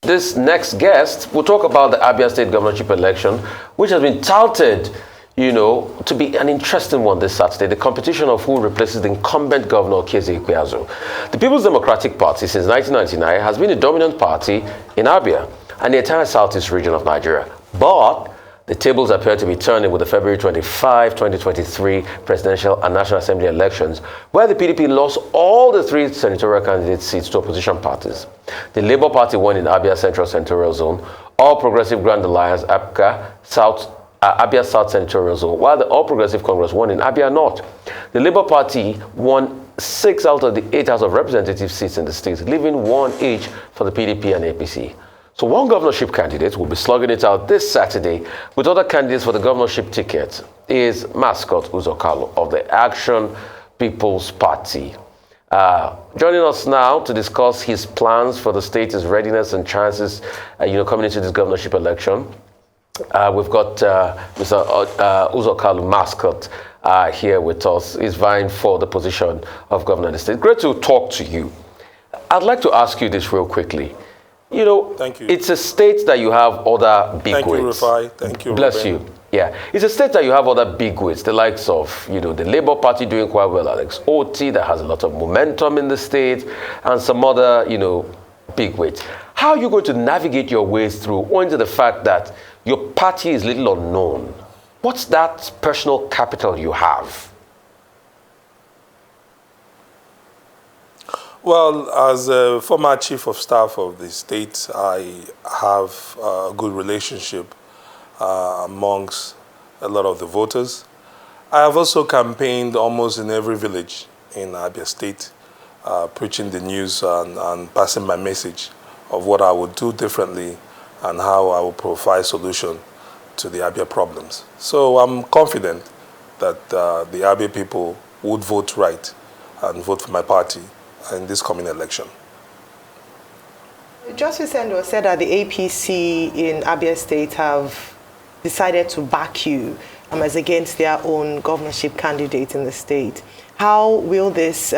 this next guest, we'll talk about the Abia State governorship election, which has been touted, to be an interesting one this Saturday. The competition of who replaces the incumbent governor, Kezi Ikpeazu. The People's Democratic Party, since 1999, has been a dominant party in Abia and the entire southeast region of Nigeria. But the tables appear to be turning with the February 25, 2023 presidential and National Assembly elections, where the PDP lost all the 3 senatorial candidate seats to opposition parties. The Labour Party won in Abia Central Senatorial Zone, All Progressive Grand Alliance, Abia South Senatorial Zone, while the All Progressive Congress won in Abia North. The Labour Party won 6 out of the 8 House of Representative seats in the state, leaving 1 each for the PDP and APC. So one governorship candidate will be slugging it out this Saturday with other candidates for the governorship ticket is mascot Uzor Kalu of the Action People's Party. Joining us now to discuss his plans for the state, his readiness and chances, coming into this governorship election. We've got Mr. Uzor Kalu, mascot, here with us. He's vying for the position of governor of the state. Great to talk to you. I'd like to ask you this real quickly. Thank you. It's a state that you have other big Thank wigs. You, Rufai. Thank you, Bless Ruben. you. Yeah. It's a state that you have other big wigs, the likes of, the Labour Party doing quite well, Alex Oti, that has a lot of momentum in the state, and some other, big wigs. How are you going to navigate your ways through, owing to the fact that your party is little unknown? What's that personal capital you have? Well, as a former chief of staff of the state, I have a good relationship amongst a lot of the voters. I have also campaigned almost in every village in Abia State, preaching the news and passing my message of what I would do differently and how I will provide solution to the Abia problems. So I'm confident that the Abia people would vote right and vote for my party in this coming election. Justice Endo said that the APC in Abia State have decided to back you as against their own governorship candidate in the state. How will this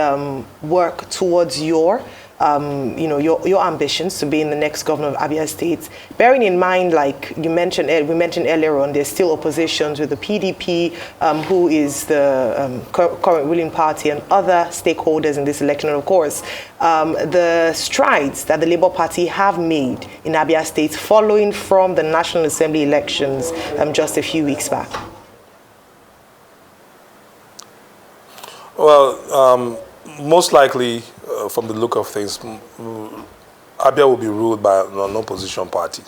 work towards your ambitions to be in the next governor of Abia State? Bearing in mind, like we mentioned earlier on, there's still oppositions with the PDP, who is the current ruling party, and other stakeholders in this election. And of course, the strides that the Labour Party have made in Abia State following from the National Assembly elections just a few weeks back. Well, most likely, from the look of things, Abia will be ruled by an opposition party.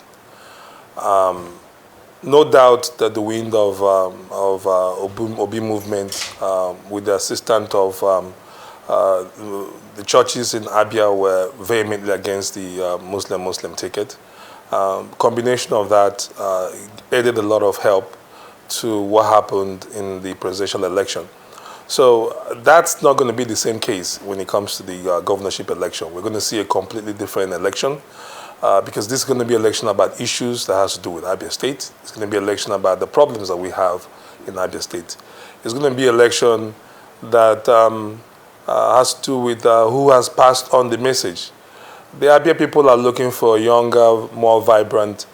No doubt that the wind of Obi movement, with the assistance of the churches in Abia, were vehemently against the Muslim ticket. Combination of that added a lot of help to what happened in the presidential election. So that's not going to be the same case when it comes to the governorship election. We're going to see a completely different election because this is going to be an election about issues that has to do with Abia State. It's going to be an election about the problems that we have in Abia State. It's going to be an election that has to do with who has passed on the message. The Abia people are looking for a younger, more vibrant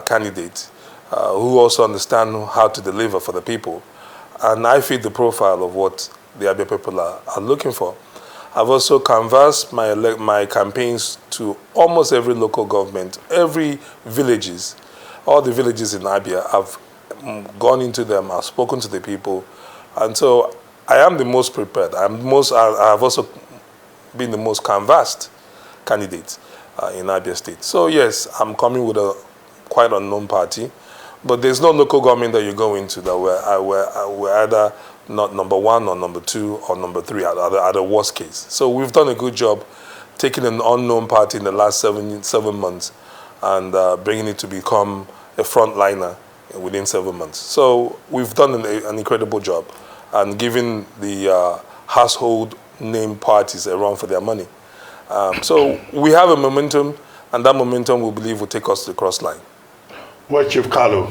candidate who also understand how to deliver for the people. And I fit the profile of what the Abia people are looking for. I've also canvassed my campaigns to almost every local government, every villages, all the villages in Abia. I've gone into them, I've spoken to the people. And so I am the most prepared. I've also been the most canvassed candidate in Abia State. So yes, I'm coming with a quite unknown party. But there's no local government that you go into that we're either not number 1 or number 2 or number 3 at the worst case. So we've done a good job taking an unknown party in the last 7 months and bringing it to become a frontliner within 7 months. So we've done an incredible job and giving the household name parties a run for their money. So we have a momentum, and that momentum we believe will take us to the cross line. Well, Chief Kalu,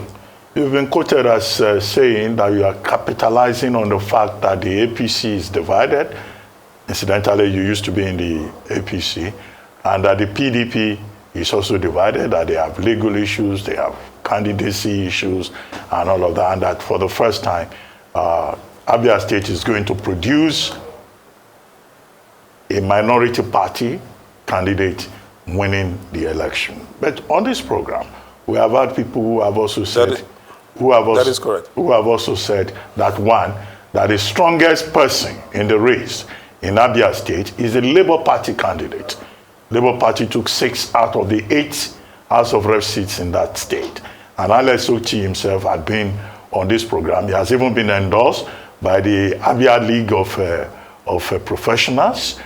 you've been quoted as saying that you are capitalizing on the fact that the APC is divided. Incidentally, you used to be in the APC, and that the PDP is also divided, that they have legal issues, they have candidacy issues, and all of that, and that for the first time, Abia State is going to produce a minority party candidate winning the election. But on this program, we have had people who have also said, that is correct. Who have also said that that the strongest person in the race in Abia State is a Labour Party candidate. Labour Party took 6 out of the 8 House of Rep seats in that state. And Alex Oti himself had been on this program. He has even been endorsed by the Abia League of Professionals.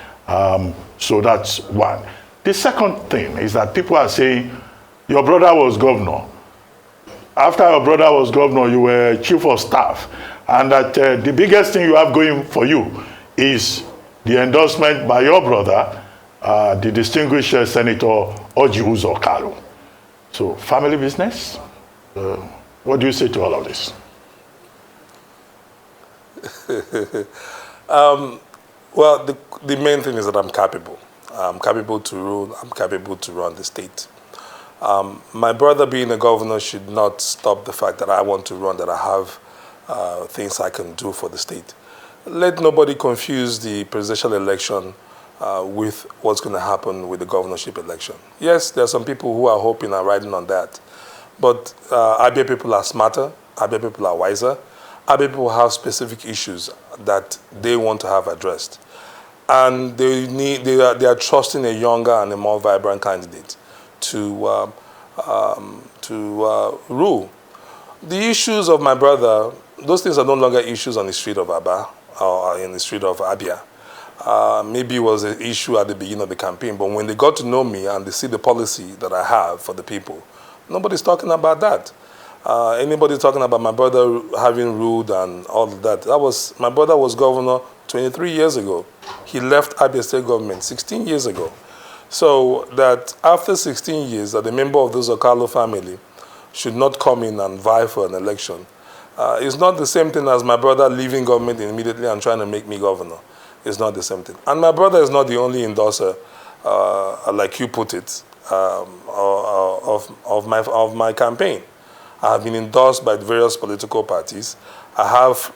So that's one. The second thing is that people are saying, your brother was governor. After your brother was governor, you were chief of staff. And that the biggest thing you have going for you is the endorsement by your brother, the distinguished Senator Uzor Kalu. So, family business? What do you say to all of this? Well, the main thing is that I'm capable. I'm capable to rule. I'm capable to run the state. My brother being a governor should not stop the fact that I want to run, that I have things I can do for the state. Let nobody confuse the presidential election with what's going to happen with the governorship election. Yes, there are some people who are hoping and riding on that. But Abia people are smarter. Abia people are wiser. Abia people have specific issues that they want to have addressed. And they are trusting a younger and a more vibrant candidate to rule. The issues of my brother, those things are no longer issues on the street of Aba or in the street of Abia. Maybe it was an issue at the beginning of the campaign, but when they got to know me and they see the policy that I have for the people, nobody's talking about that. Anybody talking about my brother having ruled and all of that, my brother was governor 23 years ago. He left Abia State government 16 years ago. So that after 16 years, that a member of the Uzor Kalu family should not come in and vie for an election. It's not the same thing as my brother leaving government immediately and trying to make me governor. It's not the same thing. And my brother is not the only endorser, like you put it, of my campaign. I have been endorsed by various political parties. I have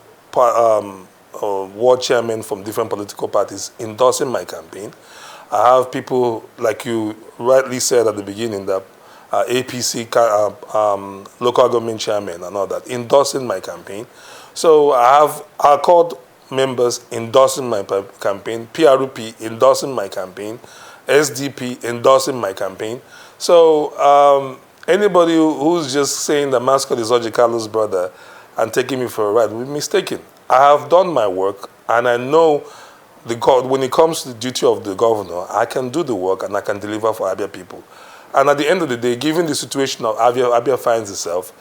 ward chairmen from different political parties endorsing my campaign. I have people, like you rightly said at the beginning, that APC local government chairman and all that, endorsing my campaign. So I have ACORD members endorsing my campaign, PRP endorsing my campaign, SDP endorsing my campaign. So anybody who's just saying that Mascot is Uzor Kalu's brother and taking me for a ride will be mistaken. I have done my work, and I know when it comes to the duty of the governor, I can do the work and I can deliver for Abia people. And at the end of the day, given the situation of Abia finds itself,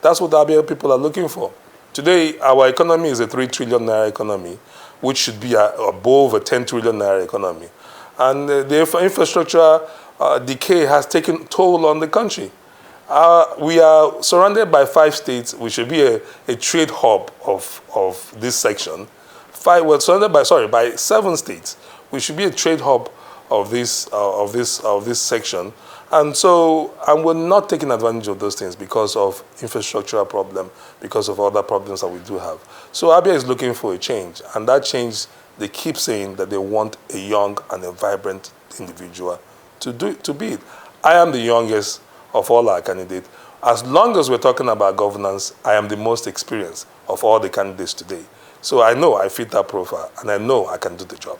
that's what the Abia people are looking for. Today, our economy is a 3 trillion naira economy, which should be above a 10 trillion naira economy. And the infrastructure decay has taken toll on the country. We are surrounded by 5 states, which should be a trade hub of this section. We're surrounded by 7 states, which should be a trade hub of this section. And so, we're not taking advantage of those things because of infrastructural problem, because of other problems that we do have. So Abia is looking for a change, and that change, they keep saying that they want a young and a vibrant individual to be it. I am the youngest of all our candidates. As long as we're talking about governance, I am the most experienced of all the candidates today. So I know I fit that profile, and I know I can do the job.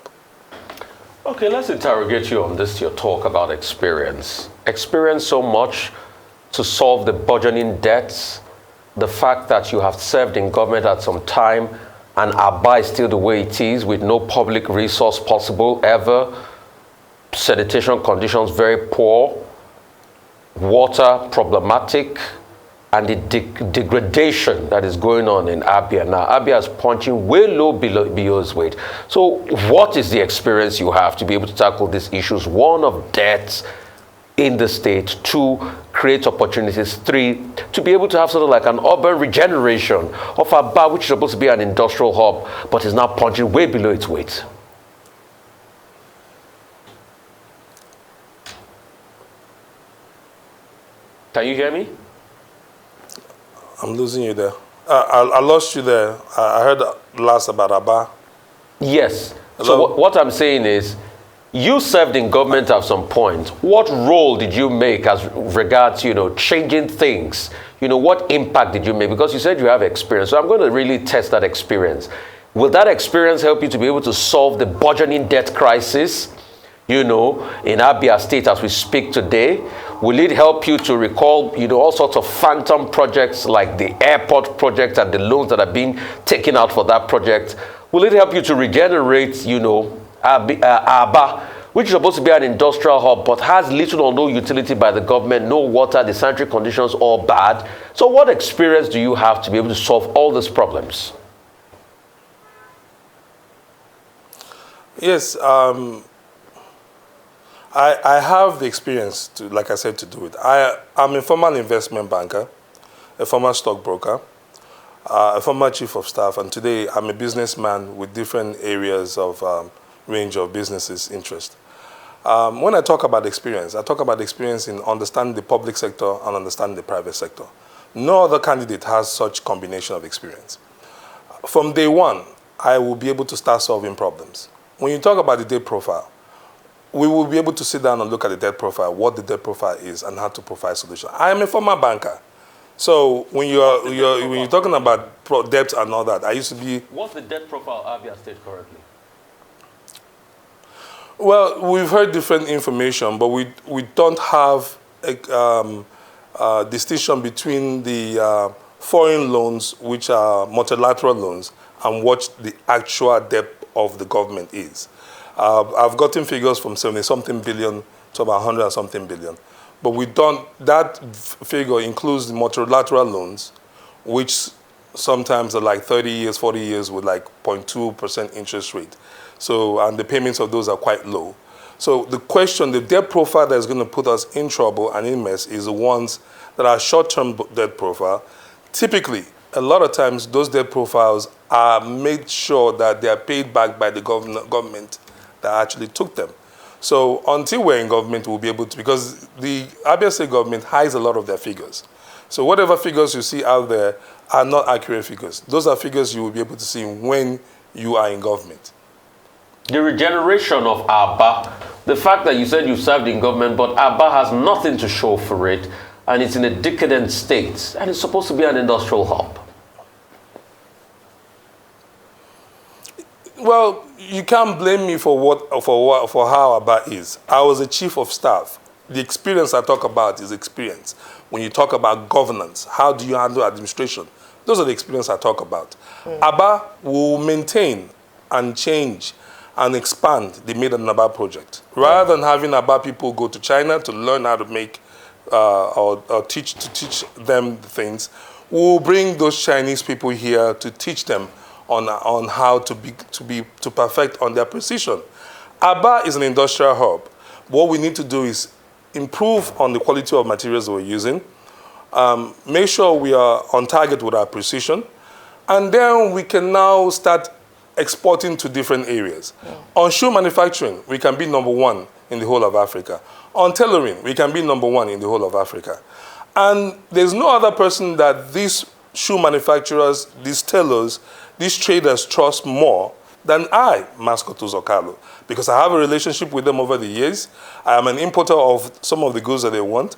Okay, let's interrogate you on this, your talk about experience. Experience so much to solve the burgeoning debts, the fact that you have served in government at some time and Aba is still the way it is with no public resource possible ever, sanitation conditions very poor, water problematic, and the degradation that is going on in Abia. Now, Abia is punching way low below its weight. So what is the experience you have to be able to tackle these issues? 1, of debts in the state. 2, create opportunities. 3, to be able to have sort of like an urban regeneration of Aba, which is supposed to be an industrial hub, but is now punching way below its weight. Can you hear me? I'm losing you there. I lost you there. I heard last about Abba. Yes. Hello? So what I'm saying is, you served in government at some point. What role did you make as regards, changing things? What impact did you make? Because you said you have experience. So I'm going to really test that experience. Will that experience help you to be able to solve the burgeoning debt crisis, in Abia State as we speak today? Will it help you to recall, all sorts of phantom projects like the airport project and the loans that are being taken out for that project? Will it help you to regenerate, Aba, which is supposed to be an industrial hub, but has little or no utility by the government, no water, the sanitary conditions all bad? So what experience do you have to be able to solve all these problems? Yes, I have the experience to, like I said, to do it. I'm a former investment banker, a former stockbroker, a former chief of staff, and today I'm a businessman with different areas of range of businesses interest. When I talk about experience, I talk about experience in understanding the public sector and understanding the private sector. No other candidate has such combination of experience. From day one, I will be able to start solving problems. When you talk about the debt profile, we will be able to sit down and look at the debt profile, what the debt profile is, and how to provide solutions. I am a former banker. So when you're talking about debt and all that, I used to be... What's the debt profile of Abia State currently? Well, we've heard different information, but we don't have a distinction between the foreign loans, which are multilateral loans, and what the actual debt of the government is. I've gotten figures from 70-something billion to about 100-something billion. But that figure includes the multilateral loans, which sometimes are like 30 years, 40 years with like 0.2% interest rate. So, and the payments of those are quite low. So the question, the debt profile that is going to put us in trouble and in mess is the ones that are short-term debt profile. Typically, a lot of times those debt profiles are made sure that they are paid back by the government that actually took them. So until we're in government, we'll be able to, because the Abia State government hides a lot of their figures. So whatever figures you see out there are not accurate figures. Those are figures you will be able to see when you are in government. The regeneration of Aba, the fact that you said you served in government, but Aba has nothing to show for it, and it's in a decadent state, and it's supposed to be an industrial hub. Well, you can't blame me for how Aba is. I was a chief of staff. The experience I talk about is experience. When you talk about governance, how do you handle administration? Those are the experience I talk about. Aba will maintain and change and expand the Made in Aba project. Rather than having Aba people go to China to learn how to make or teach them the things, we'll bring those Chinese people here to teach them on how to perfect on their precision. Aba is an industrial hub. What we need to do is improve on the quality of materials we're using, make sure we are on target with our precision, and then we can now start exporting to different areas. Yeah. On shoe manufacturing, we can be #1 in the whole of Africa. On tailoring, we can be #1 in the whole of Africa. And there's no other person that these shoe manufacturers, these tailors, these traders trust more than I, Uzor Kalu, because I have a relationship with them over the years. I am an importer of some of the goods that they want.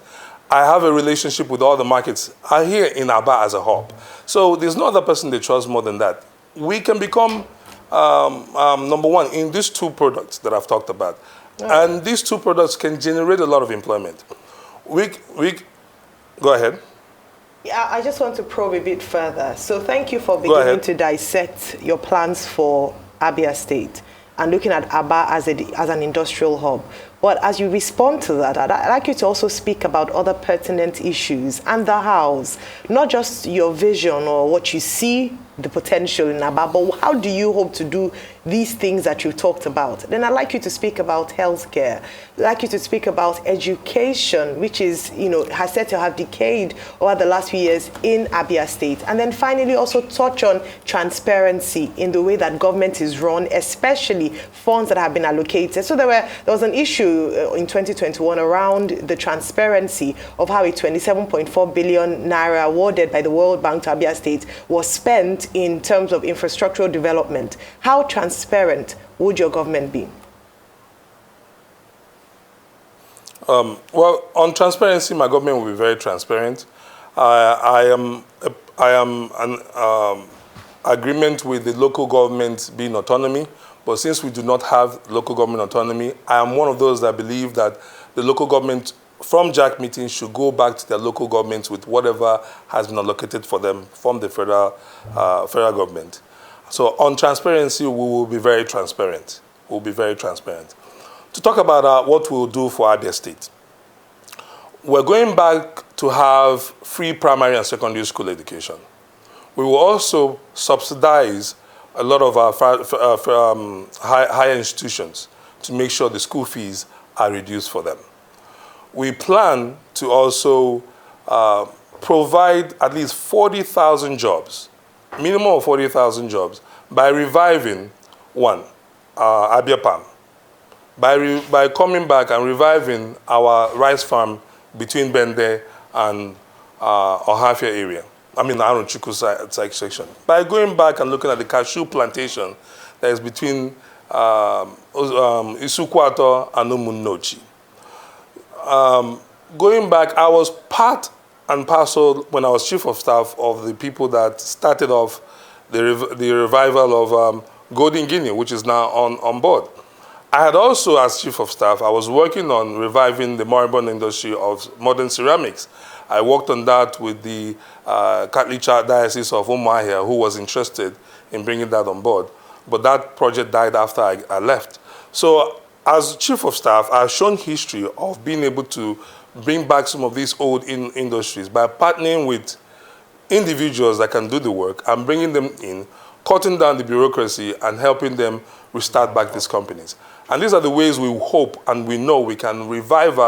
I have a relationship with all the markets here in Aba as a hub. So there's no other person they trust more than that. We can become #1 in these two products that I've talked about. Yeah. And these two products can generate a lot of employment. Go ahead. Yeah, I just want to probe a bit further. So thank you for beginning to dissect your plans for Abia State and looking at Aba as an industrial hub. But as you respond to that, I'd like you to also speak about other pertinent issues and the hows, not just your vision or what you see the potential in Aba, but how do you hope to do these things that you talked about? Then I'd like you to speak about healthcare. I'd like you to speak about education, which is, has said to have decayed over the last few years in Abia State. And then finally also touch on transparency in the way that government is run, especially funds that have been allocated. So there was an issue in 2021 around the transparency of how a 27.4 billion naira awarded by the World Bank to Abia State was spent in terms of infrastructural development. How transparent would your government be? Well, on transparency, my government will be very transparent. I am an agreement with the local government being autonomy, but since we do not have local government autonomy, I am one of those that believe that the local government from JAC meetings should go back to their local governments with whatever has been allocated for them from the federal government. So on transparency, we will be very transparent. We'll be very transparent. To talk about what we'll do for Abia State, we're going back to have free primary and secondary school education. We will also subsidize a lot of our higher institutions to make sure the school fees are reduced for them. We plan to also provide at least 40,000 jobs, minimum of 40,000 jobs, by reviving, Abia Palm, by coming back and reviving our rice farm between Bende and Ohafia area. I mean, Arunchuku section. By going back and looking at the cashew plantation that is between Isukwato and Umunnochi. Going back, I was part and parcel when I was chief of staff of the people that started off the revival of Golden Guinea, which is now on board. I had also, as chief of staff, I was working on reviving the moribund industry of modern ceramics. I worked on that with the Catholic Diocese of Umuahia, who was interested in bringing that on board. But that project died after I left. So as chief of staff, I've shown history of being able to bring back some of these old industries by partnering with individuals that can do the work and bringing them in, cutting down the bureaucracy and helping them restart back these companies. And these are the ways we hope and we know we can revive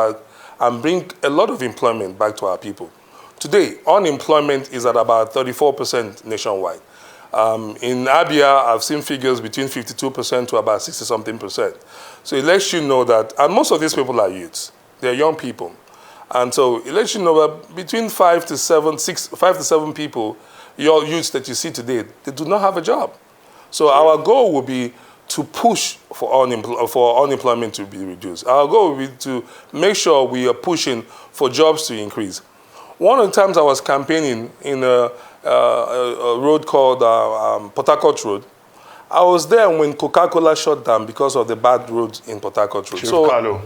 and bring a lot of employment back to our people. Today, unemployment is at about 34% nationwide. In Abia, I've seen figures between 52% to about 60-something%. So it lets you know that, and most of these people are youths. They're young people. And so it lets you know that between 5 to 7 people, your youths that you see today, they do not have a job. So our goal will be to push for unemployment to be reduced. Our goal will be to make sure we are pushing for jobs to increase. One of the times I was campaigning in a road called Port Harcourt Road. I was there when Coca-Cola shut down because of the bad roads in Port Harcourt Road. Uzor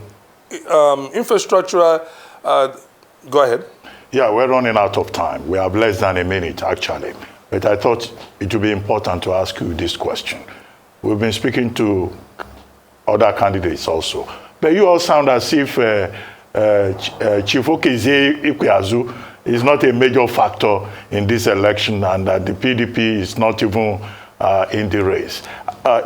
Kalu. Infrastructure, go ahead. Yeah, we're running out of time. We have less than a minute, actually. But I thought it would be important to ask you this question. We've been speaking to other candidates also. But you all sound as if Chief Okezie Ikweazu is not a major factor in this election and that the PDP is not even in the race.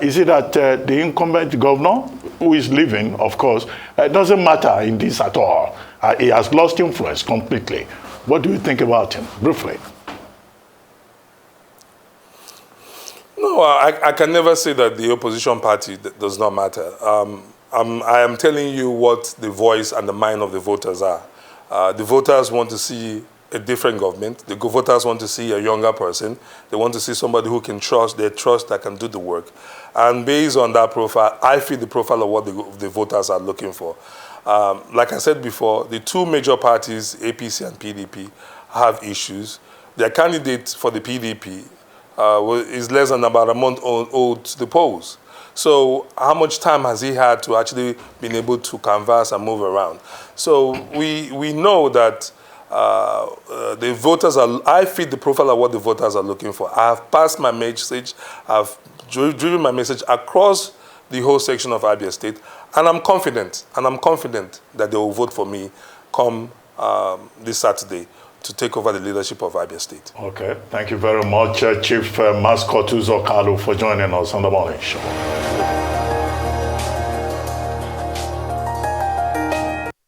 Is it that the incumbent governor, who is leaving, of course, doesn't matter in this at all? He has lost influence completely. What do you think about him, briefly? No, I can never say that the opposition party does not matter. I am telling you what the voice and the mind of the voters are. The voters want to see a different government. The voters want to see a younger person. They want to see somebody who can trust, that can do the work. And based on that profile, I feel the profile of what the voters are looking for. Like I said before, the two major parties, APC and PDP, have issues. Their candidate for the PDP is less than about a month old to the polls. So how much time has he had to actually been able to canvass and move around? So we know that the voters I fit the profile of what the voters are looking for. I have passed my message. I've driven my message across the whole section of Abia State, and I'm confident that they will vote for me come this Saturday to take over the leadership of Abia State. Okay, thank you very much, Chief Mascot Uzor Kalu, for joining us on the morning show.